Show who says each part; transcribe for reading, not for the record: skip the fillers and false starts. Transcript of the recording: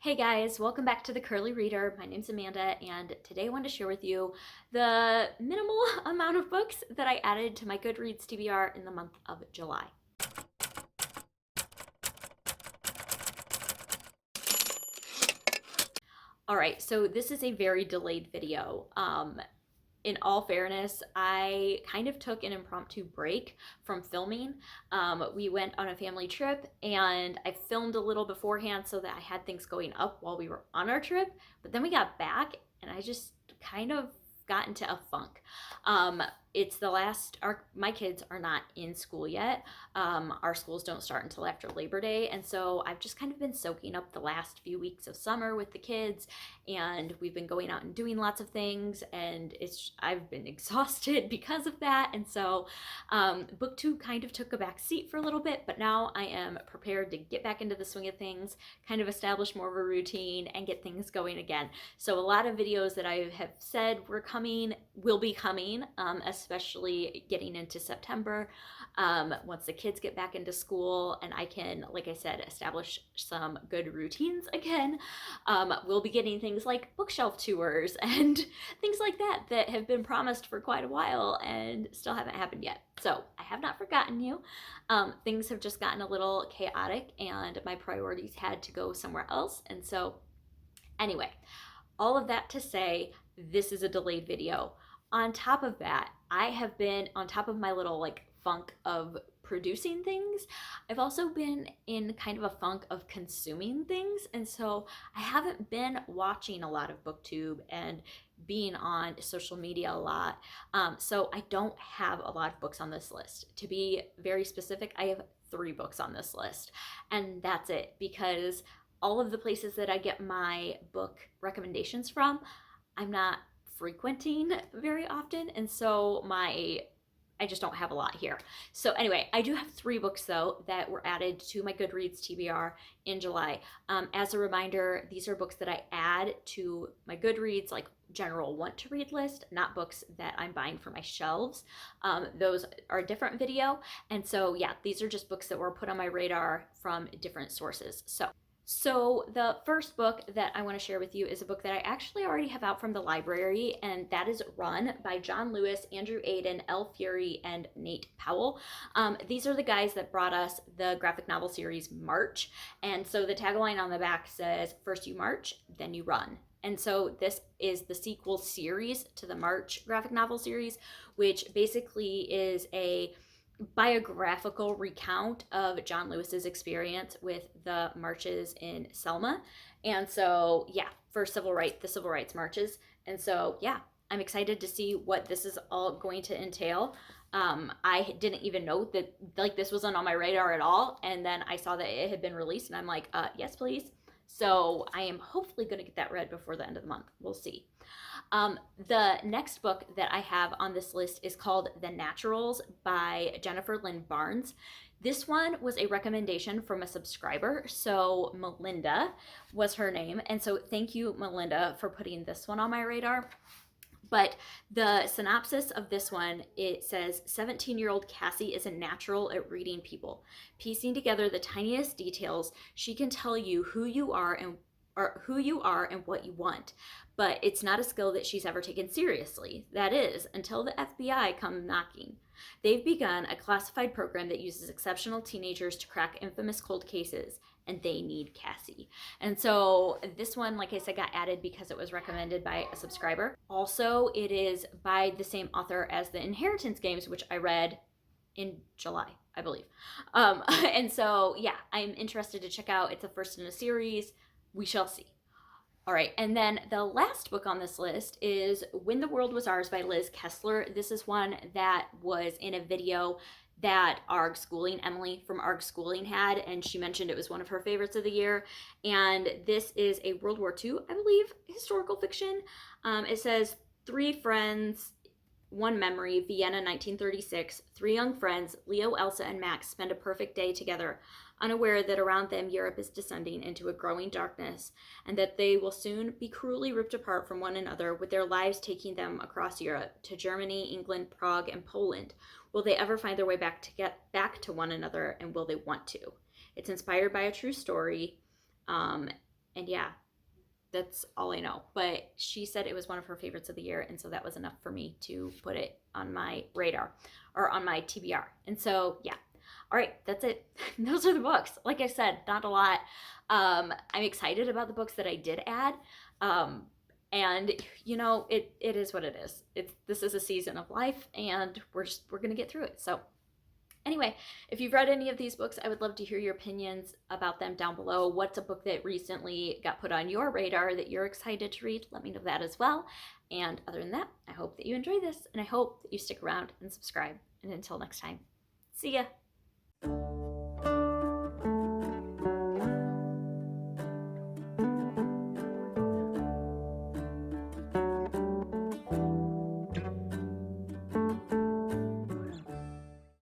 Speaker 1: Hey guys, welcome back to the Curly Reader. My name's Amanda, and today I want to share with you the minimal amount of books that I added to my Goodreads TBR in the month of July. All right, so this is a very delayed video. In all fairness, I kind of took an impromptu break from filming. We went on a family trip and I filmed a little beforehand so that I had things going up while we were on our trip. But then we got back and I just kind of got into a funk. It's the last, my kids are not in school yet. Our schools don't start until after Labor Day. And so I've just kind of been soaking up the last few weeks of summer with the kids, and we've been going out and doing lots of things, and I've been exhausted because of that. And so BookTube kind of took a back seat for a little bit, but now I am prepared to get back into the swing of things, kind of establish more of a routine and get things going again. So a lot of videos that I have said were coming will be coming, especially getting into September, once the kids get back into school and I can, like I said, establish some good routines again. We'll be getting things like bookshelf tours and things like that that have been promised for quite a while and still haven't happened yet. So I have not forgotten you. Things have just gotten a little chaotic and my priorities had to go somewhere else. And so anyway, all of that to say, this is a delayed video. On top of that, I have been on top of my little funk of producing things. I've also been in kind of a funk of consuming things, and so I haven't been watching a lot of BookTube and being on social media a lot. So I don't have a lot of books on this list. To be very specific, I have 3 books on this list, and that's it, because all of the places that I get my book recommendations from, I'm not frequenting very often, and so I just don't have a lot here. So anyway, I do have 3 books though that were added to my Goodreads TBR in July. As a reminder, these are books that I add to my Goodreads general want to read list, not books that I'm buying for my shelves. Those are a different video. And so yeah, these are just books that were put on my radar from different sources. So the first book that I want to share with you is a book that I actually already have out from the library, and that is Run by John Lewis, Andrew Aiden, Elle Fury, and Nate Powell. These are the guys that brought us the graphic novel series March, and so the tagline on the back says, "First you march, then you run." And so this is the sequel series to the March graphic novel series, which basically is a biographical recount of John Lewis's experience with the marches in Selma. And so yeah, the civil rights marches. And so yeah, I'm excited to see what this is all going to entail. I didn't even know that this wasn't on my radar at all, and then I saw that it had been released, and I'm like, yes please. So I am hopefully going to get that read before the end of the month. We'll see. The next book that I have on this list is called The Naturals by Jennifer Lynn Barnes. This one was a recommendation from a subscriber. So Melinda was her name. And so thank you, Melinda, for putting this one on my radar. But the synopsis of this one, it says, 17-year-old Cassie is a natural at reading people. Piecing together the tiniest details, she can tell you who you are and what you want. But it's not a skill that she's ever taken seriously. That is, until the FBI come knocking. They've begun a classified program that uses exceptional teenagers to crack infamous cold cases, and they need Cassie. And so this one, like I said, got added because it was recommended by a subscriber. Also, it is by the same author as the Inheritance Games, which I read in July, I believe. And so yeah, I'm interested to check out. It's a first in a series. We shall see. All right, and then the last book on this list is When the World Was Ours by Liz Kessler. This is one that was in a video that Emily from ARG Schooling had, and she mentioned it was one of her favorites of the year. And this is a World War II, I believe, historical fiction. It says 3 friends, 1 memory, Vienna, 1936. 3 young friends, Leo, Elsa, and Max, spend a perfect day together, unaware that around them Europe is descending into a growing darkness, and that they will soon be cruelly ripped apart from one another, with their lives taking them across Europe to Germany, England, Prague, and Poland. Will they ever find their way back to get back to one another, and will they want to? It's inspired by a true story, And yeah, that's all I know. But she said it was one of her favorites of the year, and so that was enough for me to put it on my radar or on my TBR. And so yeah. All right, that's it. Those are the books. Like I said, not a lot. I'm excited about the books that I did add. Um, and it is what it is. This is a season of life, and we're gonna get through it. So anyway, if you've read any of these books, I would love to hear your opinions about them down below. What's a book that recently got put on your radar that you're excited to read? Let me know that as well. And other than that, I hope that you enjoy this, and I hope that you stick around and subscribe. And until next time, see ya.